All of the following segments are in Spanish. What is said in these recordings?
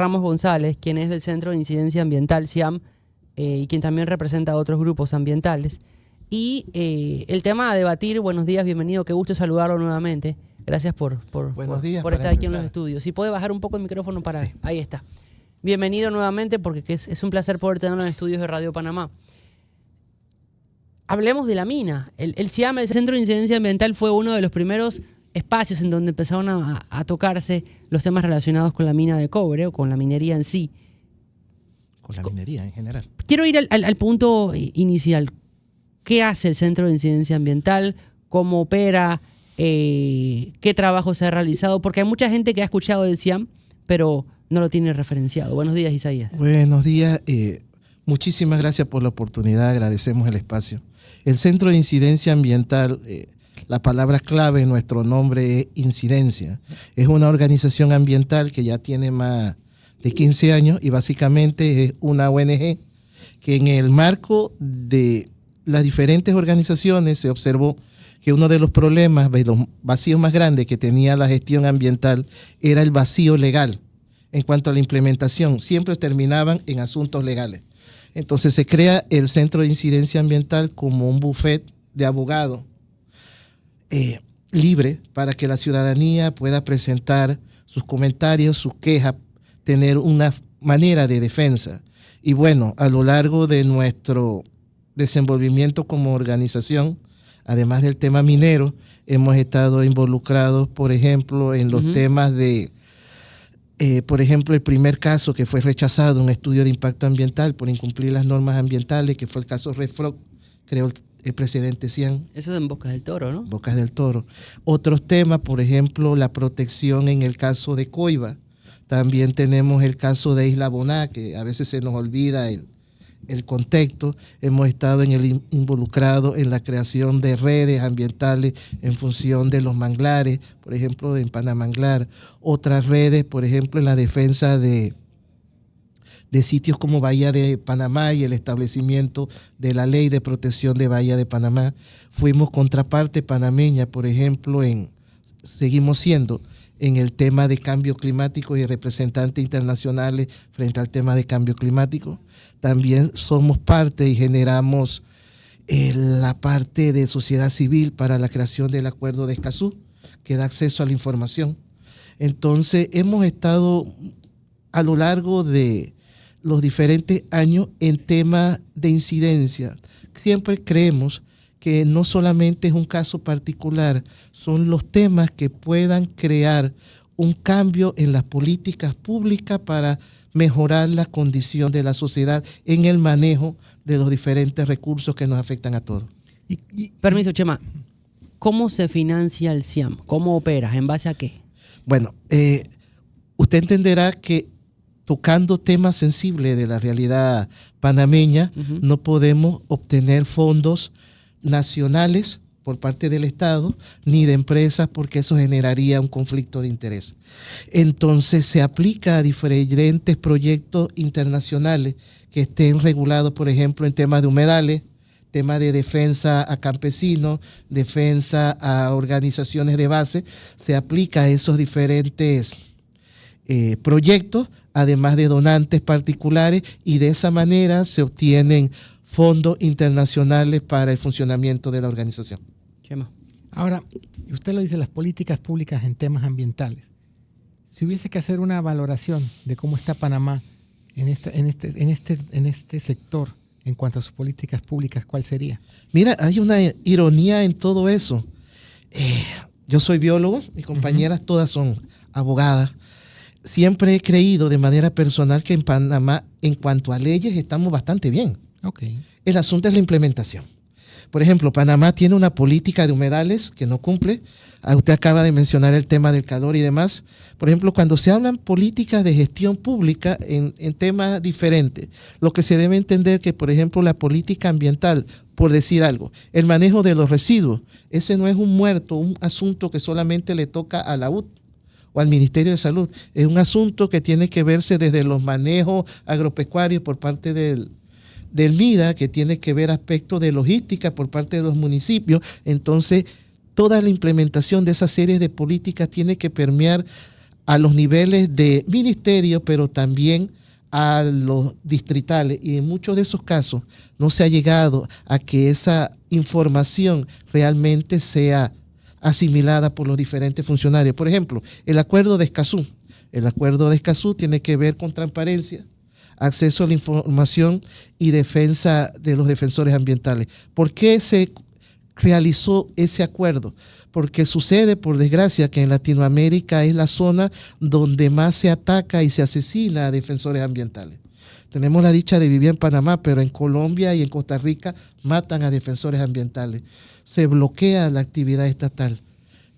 Ramos González, quien es del Centro de Incidencia Ambiental, CIAM, y quien también representa a otros grupos ambientales. Y el tema a debatir, buenos días, bienvenido, qué gusto saludarlo nuevamente. Gracias por estar aquí en los estudios. Si puede bajar un poco el micrófono para... Sí. Ahí está. Bienvenido nuevamente porque es un placer poder tenerlo en los estudios de Radio Panamá. Hablemos de la mina. El CIAM, el Centro de Incidencia Ambiental, fue uno de los primeros espacios en donde empezaron a tocarse los temas relacionados con la mina de cobre o con la minería en sí. Con la minería en general. Quiero ir al punto inicial. ¿Qué hace el Centro de Incidencia Ambiental? ¿Cómo opera? ¿Qué trabajo se ha realizado? Porque hay mucha gente que ha escuchado del CIAM, pero no lo tiene referenciado. Buenos días, Isaías. Buenos días. Muchísimas gracias por la oportunidad. Agradecemos el espacio. El Centro de Incidencia Ambiental, la palabra clave en nuestro nombre es incidencia. Es una organización ambiental que ya tiene más de 15 años y básicamente es una ONG que en el marco de las diferentes organizaciones se observó que uno de los problemas, de los vacíos más grandes que tenía la gestión ambiental era el vacío legal en cuanto a la implementación. Siempre terminaban en asuntos legales. Entonces se crea el Centro de Incidencia Ambiental como un bufet de abogados libre para que la ciudadanía pueda presentar sus comentarios, sus quejas, tener una manera de defensa. Y bueno, a lo largo de nuestro desenvolvimiento como organización, además del tema minero, hemos estado involucrados, por ejemplo, en los temas de, por ejemplo, el primer caso que fue rechazado, un estudio de impacto ambiental por incumplir las normas ambientales, que fue el caso Red Frog, creó el presidente Cian. Eso es en Bocas del Toro, ¿no? Bocas del Toro. Otros temas, por ejemplo, la protección en el caso de Coiba. También tenemos el caso de Isla Boná, que a veces se nos olvida el contexto. Hemos estado involucrados en la creación de redes ambientales en función de los manglares, por ejemplo, en Panamanglar. Otras redes, por ejemplo, en la defensa de sitios como Bahía de Panamá y el establecimiento de la ley de protección de Bahía de Panamá. Fuimos contraparte panameña, por ejemplo, seguimos siendo en el tema de cambio climático y representantes internacionales frente al tema de cambio climático. También somos parte y generamos la parte de sociedad civil para la creación del Acuerdo de Escazú, que da acceso a la información. Entonces, hemos estado a lo largo de los diferentes años en temas de incidencia. Siempre creemos que no solamente es un caso particular, son los temas que puedan crear un cambio en las políticas públicas para mejorar la condición de la sociedad en el manejo de los diferentes recursos que nos afectan a todos. Permiso, Chema. ¿Cómo se financia el CIAM? ¿Cómo opera? ¿En base a qué? Bueno, usted entenderá que tocando temas sensibles de la realidad panameña, no podemos obtener fondos nacionales por parte del Estado, ni de empresas, porque eso generaría un conflicto de interés. Entonces se aplica a diferentes proyectos internacionales que estén regulados, por ejemplo, en temas de humedales, tema de defensa a campesinos, defensa a organizaciones de base. Se aplica a esos diferentes proyectos, además de donantes particulares, y de esa manera se obtienen fondos internacionales para el funcionamiento de la organización. Chema. Ahora, usted lo dice, las políticas públicas en temas ambientales. Si hubiese que hacer una valoración de cómo está Panamá en este sector en cuanto a sus políticas públicas, ¿cuál sería? Mira, hay una ironía en todo eso. Yo soy biólogo, mis compañeras todas son abogadas. Siempre he creído de manera personal que en Panamá, en cuanto a leyes, estamos bastante bien. Okay. El asunto es la implementación. Por ejemplo, Panamá tiene una política de humedales que no cumple. Usted acaba de mencionar el tema del calor y demás. Por ejemplo, cuando se hablan políticas de gestión pública en temas diferentes, lo que se debe entender que, por ejemplo, la política ambiental, por decir algo, el manejo de los residuos, ese no es un muerto, un asunto que solamente le toca a la UT o al Ministerio de Salud. Es un asunto que tiene que verse desde los manejos agropecuarios por parte del MIDA, que tiene que ver aspectos de logística por parte de los municipios. Entonces, toda la implementación de esa serie de políticas tiene que permear a los niveles de ministerio, pero también a los distritales, y en muchos de esos casos no se ha llegado a que esa información realmente sea asimilada por los diferentes funcionarios. Por ejemplo, el acuerdo de Escazú. El acuerdo de Escazú tiene que ver con transparencia, acceso a la información y defensa de los defensores ambientales. ¿Por qué se realizó ese acuerdo? Porque sucede, por desgracia, que en Latinoamérica es la zona donde más se ataca y se asesina a defensores ambientales. Tenemos la dicha de vivir en Panamá, pero en Colombia y en Costa Rica matan a defensores ambientales. Se bloquea la actividad estatal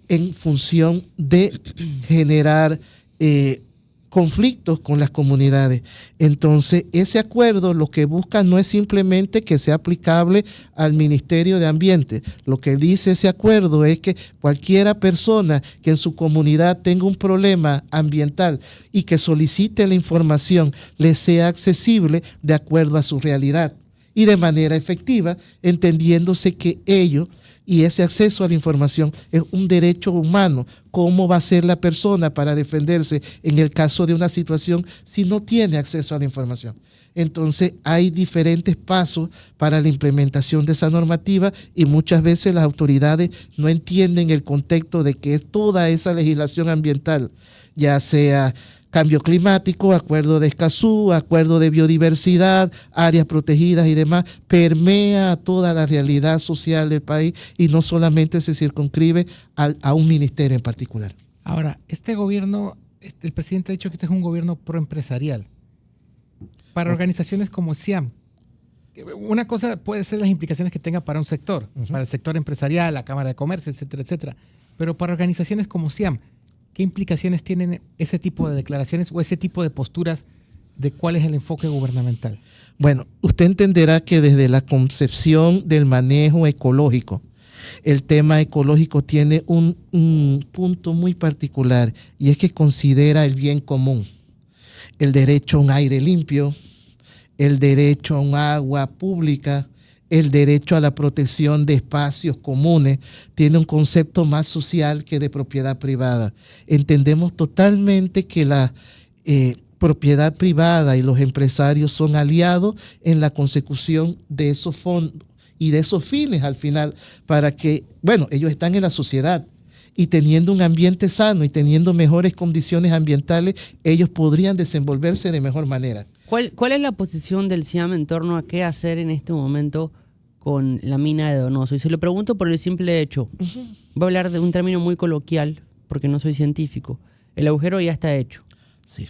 en función de generar conflictos con las comunidades. Entonces, ese acuerdo lo que busca no es simplemente que sea aplicable al Ministerio de Ambiente. Lo que dice ese acuerdo es que cualquiera persona que en su comunidad tenga un problema ambiental y que solicite la información le sea accesible de acuerdo a su realidad y de manera efectiva, entendiéndose que ello y ese acceso a la información es un derecho humano. ¿Cómo va a ser la persona para defenderse en el caso de una situación si no tiene acceso a la información? Entonces hay diferentes pasos para la implementación de esa normativa y muchas veces las autoridades no entienden el contexto de que toda esa legislación ambiental, ya sea cambio climático, acuerdo de Escazú, acuerdo de biodiversidad, áreas protegidas y demás, permea toda la realidad social del país y no solamente se circunscribe a un ministerio en particular. Ahora, este gobierno, el presidente ha dicho que este es un gobierno proempresarial. Para organizaciones como SIAM, una cosa puede ser las implicaciones que tenga para un sector, para el sector empresarial, la Cámara de Comercio, etcétera, etcétera. Pero para organizaciones como SIAM, ¿qué implicaciones tienen ese tipo de declaraciones o ese tipo de posturas de cuál es el enfoque gubernamental? Bueno, usted entenderá que desde la concepción del manejo ecológico, el tema ecológico tiene un punto muy particular y es que considera el bien común, el derecho a un aire limpio, el derecho a un agua pública, el derecho a la protección de espacios comunes. Tiene un concepto más social que de propiedad privada. Entendemos totalmente que la propiedad privada y los empresarios son aliados en la consecución de esos fondos y de esos fines al final, para que, bueno, ellos están en la sociedad y teniendo un ambiente sano y teniendo mejores condiciones ambientales, ellos podrían desenvolverse de mejor manera. ¿Cuál es la posición del SIAM en torno a qué hacer en este momento con la mina de Donoso? Y se lo pregunto por el simple hecho. Voy a hablar de un término muy coloquial, porque no soy científico. El agujero ya está hecho. Sí.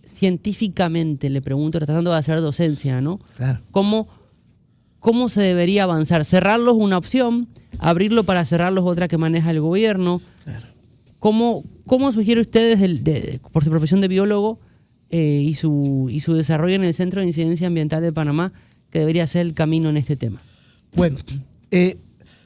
Científicamente, le pregunto, tratando de hacer docencia, ¿no? Claro. ¿Cómo se debería avanzar? ¿Cerrarlo es una opción? ¿Abrirlo para cerrarlo es otra que maneja el gobierno? Claro. ¿Cómo sugiere usted, por su profesión de biólogo y su desarrollo en el Centro de Incidencia Ambiental de Panamá, que debería ser el camino en este tema? Bueno,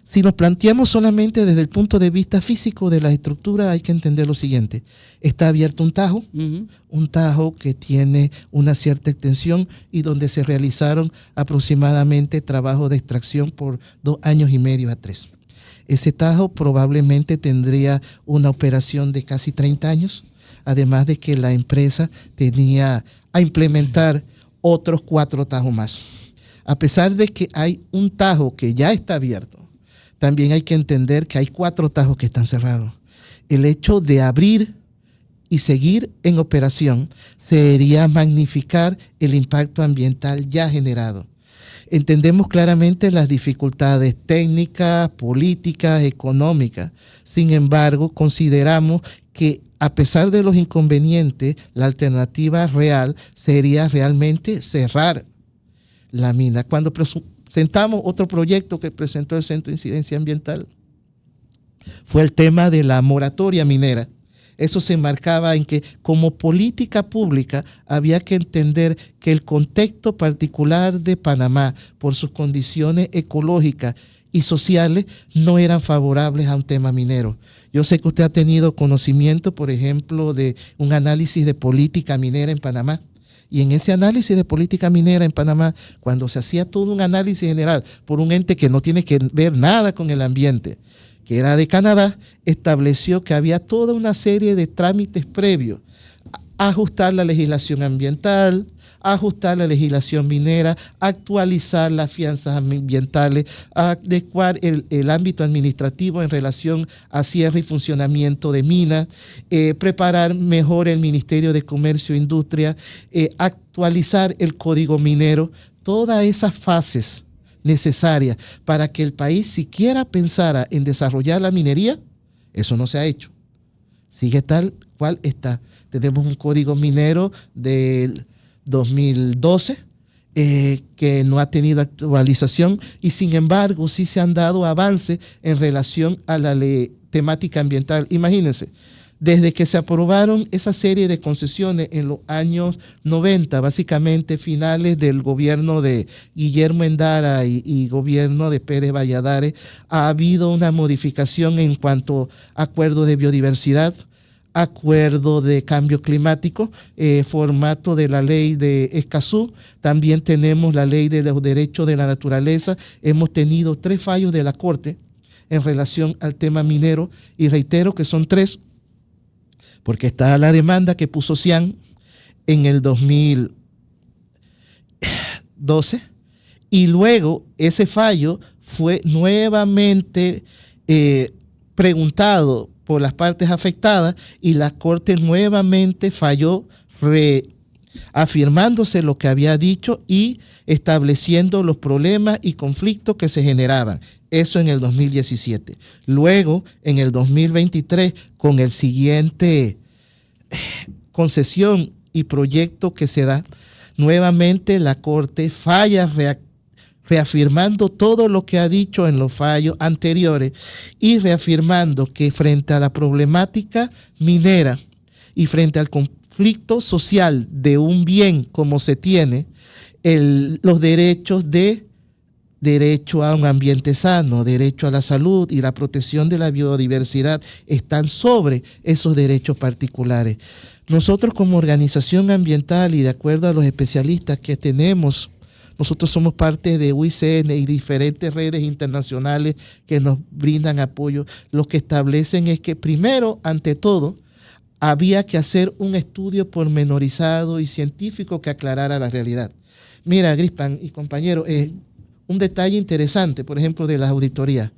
si nos planteamos solamente desde el punto de vista físico de la estructura, hay que entender lo siguiente. Está abierto un tajo que tiene una cierta extensión y donde se realizaron aproximadamente trabajos de extracción por 2 años y medio a 3. Ese tajo probablemente tendría una operación de casi 30 años, además de que la empresa tenía a implementar otros 4 tajos más. A pesar de que hay un tajo que ya está abierto, también hay que entender que hay 4 tajos que están cerrados. El hecho de abrir y seguir en operación sería magnificar el impacto ambiental ya generado. Entendemos claramente las dificultades técnicas, políticas, económicas. Sin embargo, consideramos que a pesar de los inconvenientes, la alternativa real sería realmente cerrar la mina. Cuando presentamos otro proyecto que presentó el Centro de Incidencia Ambiental, fue el tema de la moratoria minera. Eso se enmarcaba en que como política pública había que entender que el contexto particular de Panamá, por sus condiciones ecológicas y sociales, no eran favorables a un tema minero. Yo sé que usted ha tenido conocimiento, por ejemplo, de un análisis de política minera en Panamá. Y en ese análisis de política minera en Panamá, cuando se hacía todo un análisis general por un ente que no tiene que ver nada con el ambiente, que era de Canadá, estableció que había toda una serie de trámites previos: ajustar la legislación ambiental, ajustar la legislación minera, actualizar las fianzas ambientales, adecuar el ámbito administrativo en relación a cierre y funcionamiento de minas, preparar mejor el Ministerio de Comercio e Industria, actualizar el Código Minero, todas esas fases necesarias para que el país siquiera pensara en desarrollar la minería. Eso no se ha hecho. Sigue tal cual está. Tenemos un código minero del 2012 que no ha tenido actualización, y sin embargo sí se han dado avances en relación a la temática ambiental. Imagínense, desde que se aprobaron esa serie de concesiones en los años 90, básicamente finales del gobierno de Guillermo Endara y gobierno de Pérez Valladares, ha habido una modificación en cuanto a acuerdo de biodiversidad, acuerdo de cambio climático, formato de la ley de Escazú. También tenemos la ley de los derechos de la naturaleza. Hemos tenido 3 fallos de la Corte en relación al tema minero, y reitero que son 3, porque está la demanda que puso Cian en el 2012, y luego ese fallo fue nuevamente preguntado por las partes afectadas, y la Corte nuevamente falló, afirmándose lo que había dicho y estableciendo los problemas y conflictos que se generaban. Eso en el 2017. Luego, en el 2023, con el siguiente concesión y proyecto que se da, nuevamente la Corte falla, reafirmando todo lo que ha dicho en los fallos anteriores, y reafirmando que frente a la problemática minera y frente al conflicto social de un bien como se tiene, los derechos de derecho a un ambiente sano, derecho a la salud y la protección de la biodiversidad están sobre esos derechos particulares. Nosotros, como organización ambiental, y de acuerdo a los especialistas que tenemos, nosotros somos parte de UICN y diferentes redes internacionales que nos brindan apoyo. Lo que establecen es que, primero, ante todo, había que hacer un estudio pormenorizado y científico que aclarara la realidad. Mira, Grispan y compañeros, un detalle interesante, por ejemplo, de las auditorías.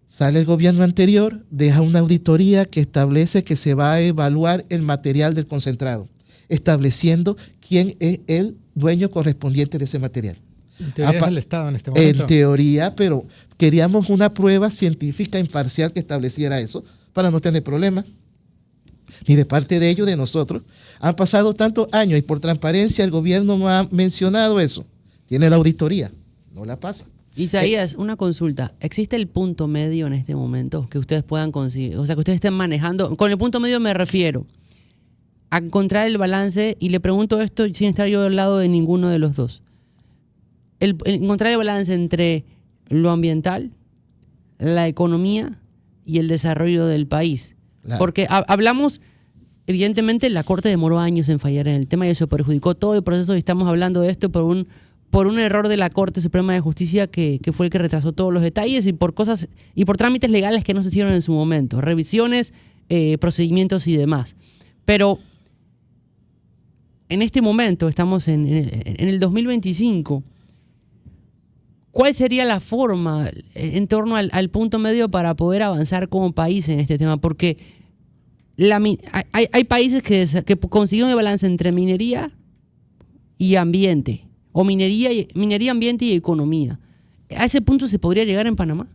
Sale el gobierno anterior, deja una auditoría que establece que se va a evaluar el material del concentrado, estableciendo quién es el dueño correspondiente de ese material. En teoría es el Estado en este momento. En teoría, pero queríamos una prueba científica imparcial que estableciera eso para no tener problemas. Ni de parte de ellos, de nosotros. Han pasado tantos años y por transparencia el gobierno no ha mencionado eso. Tiene la auditoría, no la pasa. Isaías, una consulta. ¿Existe el punto medio en este momento que ustedes puedan conseguir? O sea, que ustedes estén manejando. Con el punto medio me refiero a encontrar el balance, y le pregunto esto sin estar yo al lado de ninguno de los dos. Encontrar el balance entre lo ambiental, la economía y el desarrollo del país. Claro. Porque hablamos, evidentemente la Corte demoró años en fallar en el tema y eso perjudicó todo el proceso, y estamos hablando de esto por un error de la Corte Suprema de Justicia que fue el que retrasó todos los detalles, y por cosas y por trámites legales que no se hicieron en su momento, revisiones, procedimientos y demás. Pero en este momento estamos en el 2025. ¿Cuál sería la forma en torno al punto medio para poder avanzar como país en este tema? Porque hay países que consiguen el balance entre minería y ambiente, o minería, ambiente y economía. ¿A ese punto se podría llegar en Panamá?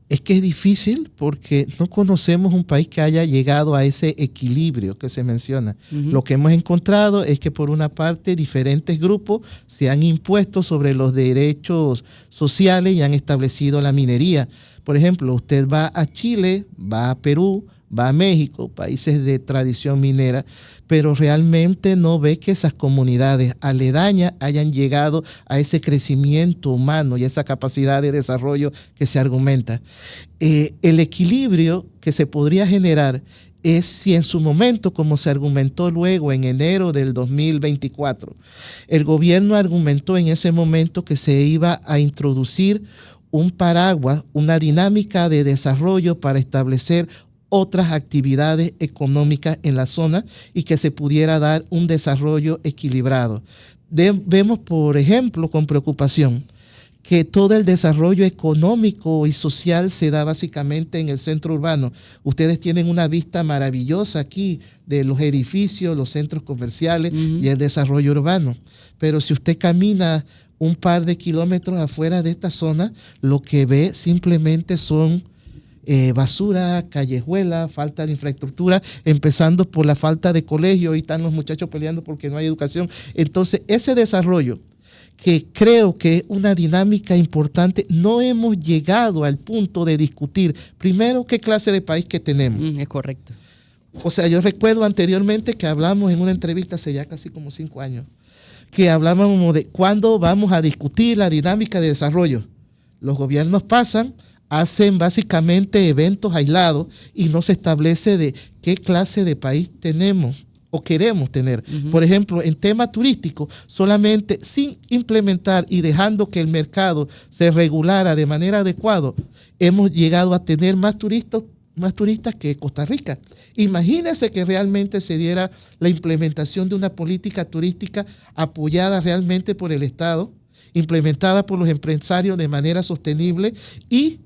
Es que es difícil porque no conocemos un país que haya llegado a ese equilibrio que se menciona. Lo que hemos encontrado es que, por una parte, diferentes grupos se han impuesto sobre los derechos sociales y han establecido la minería. Por ejemplo, usted va a Chile, va a Perú, va a México, países de tradición minera, pero realmente no ve que esas comunidades aledañas hayan llegado a ese crecimiento humano y esa capacidad de desarrollo que se argumenta. El equilibrio que se podría generar es si en su momento, como se argumentó luego en enero del 2024, el gobierno argumentó en ese momento que se iba a introducir un paraguas, una dinámica de desarrollo para establecer otras actividades económicas en la zona y que se pudiera dar un desarrollo equilibrado. Vemos, por ejemplo, con preocupación que todo el desarrollo económico y social se da básicamente en el centro urbano. Ustedes tienen una vista maravillosa aquí de los edificios, los centros comerciales y el desarrollo urbano. Pero si usted camina un par de kilómetros afuera de esta zona, lo que ve simplemente son basura, callejuela, falta de infraestructura, empezando por la falta de colegio, y están los muchachos peleando porque no hay educación. Entonces, ese desarrollo, que creo que es una dinámica importante, no hemos llegado al punto de discutir, primero, qué clase de país que tenemos. Es correcto. O sea, yo recuerdo anteriormente que hablamos en una entrevista hace ya casi como 5 años, que hablábamos de cuándo vamos a discutir la dinámica de desarrollo. Los gobiernos pasan, hacen básicamente eventos aislados y no se establece de qué clase de país tenemos o queremos tener. Por ejemplo, en tema turístico, solamente sin implementar y dejando que el mercado se regulara de manera adecuada, hemos llegado a tener más turistas que Costa Rica. Imagínense que realmente se diera la implementación de una política turística apoyada realmente por el Estado, implementada por los empresarios de manera sostenible y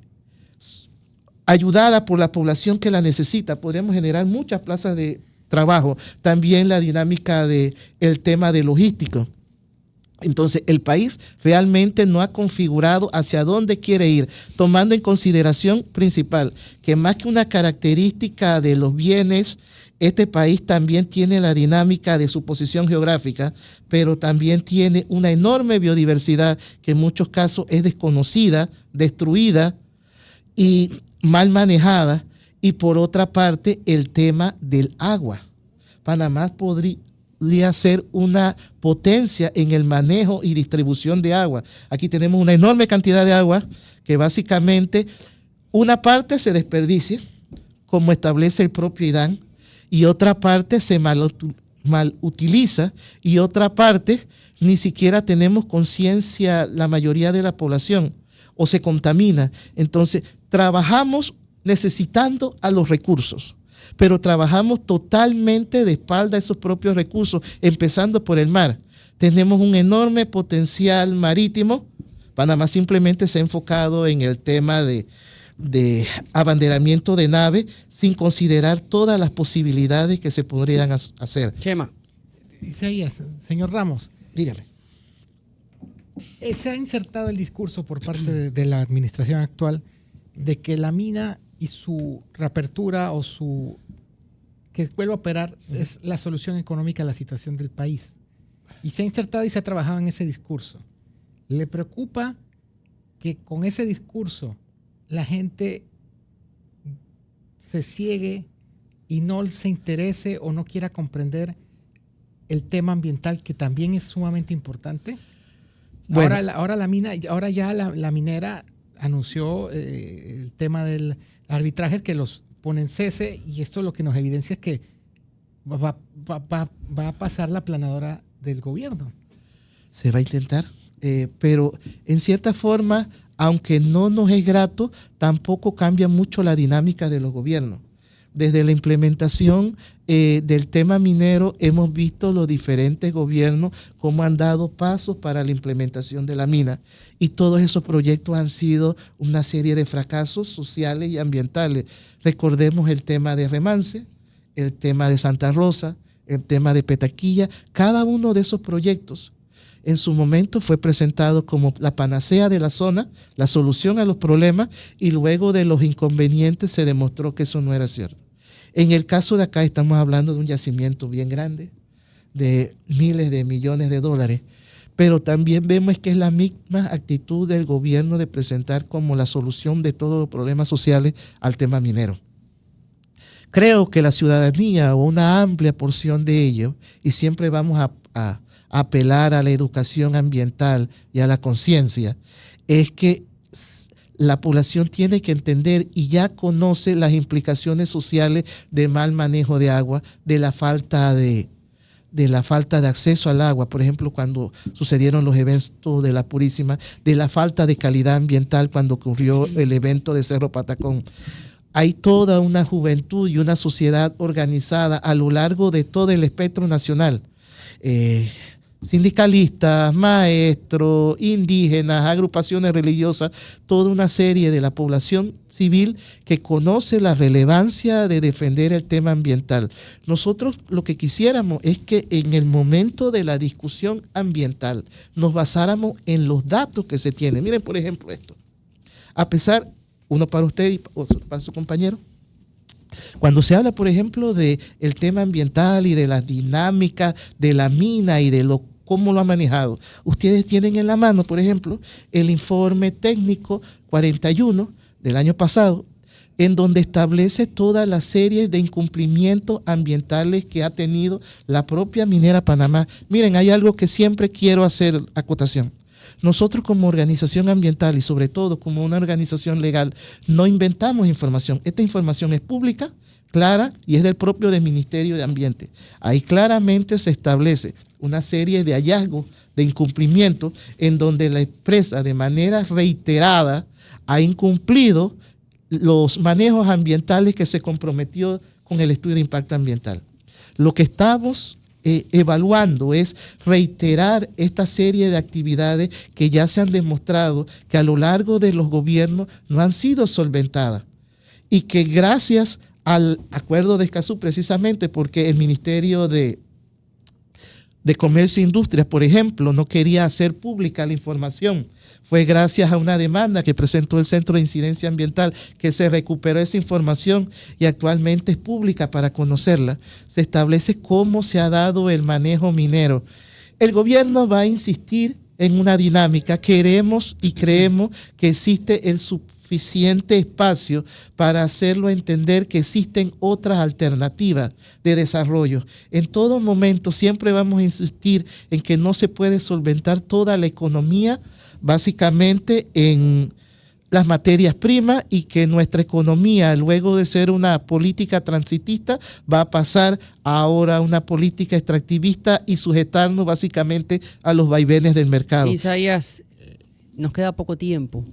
ayudada por la población que la necesita. Podríamos generar muchas plazas de trabajo. También la dinámica del tema de logístico. Entonces, el país realmente no ha configurado hacia dónde quiere ir, tomando en consideración principal que más que una característica de los bienes, este país también tiene la dinámica de su posición geográfica, pero también tiene una enorme biodiversidad que en muchos casos es desconocida, destruida y mal manejada. Y por otra parte, el tema del agua. Panamá podría ser una potencia en el manejo y distribución de agua. Aquí tenemos una enorme cantidad de agua que básicamente una parte se desperdicia, como establece el propio IDAN, y otra parte se mal utiliza, y otra parte ni siquiera tenemos conciencia la mayoría de la población, o se contamina. Entonces, trabajamos necesitando a los recursos, pero trabajamos totalmente de espalda a esos propios recursos, empezando por el mar. Tenemos un enorme potencial marítimo. Panamá simplemente se ha enfocado en el tema de abanderamiento de nave, sin considerar todas las posibilidades que se podrían hacer. Chema. Isaías, señor Ramos. Dígame. Se ha insertado el discurso por parte de la administración actual de que la mina y su reapertura o su que vuelva a operar es la solución económica a la situación del país. Y se ha insertado y se ha trabajado en ese discurso. ¿Le preocupa que con ese discurso la gente se ciegue y no se interese o no quiera comprender el tema ambiental, que también es sumamente importante? Bueno. Ahora ya la minera anunció el tema del arbitraje, que los ponen cese, y esto lo que nos evidencia es que va a pasar la planadora del gobierno. Se va a intentar, pero en cierta forma, aunque no nos es grato, tampoco cambia mucho la dinámica de los gobiernos. Desde la implementación del tema minero hemos visto los diferentes gobiernos cómo han dado pasos para la implementación de la mina, y todos esos proyectos han sido una serie de fracasos sociales y ambientales. Recordemos el tema de Remance, el tema de Santa Rosa, el tema de Petaquilla. Cada uno de esos proyectos en su momento fue presentado como la panacea de la zona, la solución a los problemas, y luego de los inconvenientes se demostró que eso no era cierto. En el caso de acá estamos hablando de un yacimiento bien grande, de miles de millones de dólares, pero también vemos que es la misma actitud del gobierno de presentar como la solución de todos los problemas sociales al tema minero. Creo que la ciudadanía, o una amplia porción de ellos, y siempre vamos a apelar a la educación ambiental y a la conciencia, es que la población tiene que entender y ya conoce las implicaciones sociales del mal manejo de agua, de la falta de de la falta de acceso al agua, por ejemplo, cuando sucedieron los eventos de la Purísima, de la falta de calidad ambiental cuando ocurrió el evento de Cerro Patacón. Hay toda una juventud y una sociedad organizada a lo largo de todo el espectro nacional. Sindicalistas, maestros, indígenas, agrupaciones religiosas, toda una serie de la población civil que conoce la relevancia de defender el tema ambiental. Nosotros lo que quisiéramos es que en el momento de la discusión ambiental nos basáramos en los datos que se tienen. Miren, por ejemplo, esto. A pesar, uno para usted y otro para su compañero, cuando se habla, por ejemplo, del tema ambiental y de la dinámica de la mina y de cómo lo ha manejado, ustedes tienen en la mano, por ejemplo, el informe técnico 41 del año pasado, en donde establece toda la serie de incumplimientos ambientales que ha tenido la propia minera Panamá. Miren, hay algo que siempre quiero hacer acotación. Nosotros como organización ambiental y sobre todo como una organización legal no inventamos información. Esta información es pública, clara y es del propio del Ministerio de Ambiente. Ahí claramente se establece una serie de hallazgos de incumplimientos en donde la empresa de manera reiterada ha incumplido los manejos ambientales que se comprometió con el estudio de impacto ambiental. Lo que estamos evaluando es reiterar esta serie de actividades que ya se han demostrado que a lo largo de los gobiernos no han sido solventadas y que gracias al acuerdo de Escazú, precisamente porque el Ministerio de Comercio e Industria, por ejemplo, no quería hacer pública la información. Fue gracias a una demanda que presentó el Centro de Incidencia Ambiental que se recuperó esa información y actualmente es pública para conocerla. Se establece cómo se ha dado el manejo minero. El gobierno va a insistir en una dinámica. Queremos y creemos que existe el suficiente espacio para hacerlo entender que existen otras alternativas de desarrollo. En todo momento siempre vamos a insistir en que no se puede solventar toda la economía básicamente en las materias primas y que nuestra economía, luego de ser una política transitista, va a pasar ahora a una política extractivista y sujetarnos básicamente a los vaivenes del mercado. Isaías, nos queda poco tiempo.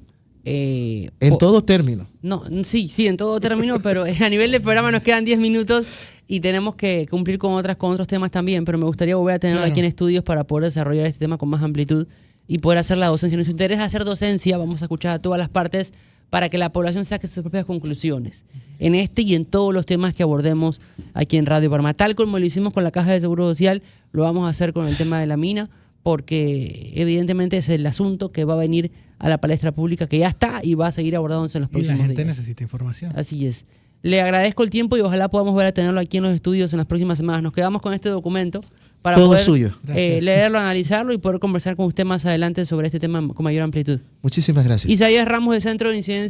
En todo término. No, sí, en todo término, pero a nivel de programa nos quedan 10 minutos y tenemos que cumplir con otros temas también, pero me gustaría volver a tenerlo aquí en estudios para poder desarrollar este tema con más amplitud y poder hacer la docencia. Nos interesa hacer docencia, vamos a escuchar a todas las partes para que la población saque sus propias conclusiones en este y en todos los temas que abordemos aquí en Radio Panamá. Tal como lo hicimos con la Caja de Seguro Social, lo vamos a hacer con el tema de la mina, porque evidentemente es el asunto que va a venir a la palestra pública, que ya está y va a seguir abordándose en los próximos días. Y la gente necesita información. Así es. Le agradezco el tiempo y ojalá podamos volver a tenerlo aquí en los estudios en las próximas semanas. Nos quedamos con este documento para todo poder suyo. Leerlo, analizarlo y poder conversar con usted más adelante sobre este tema con mayor amplitud. Muchísimas gracias. Isaías Ramos, del Centro de Incidencia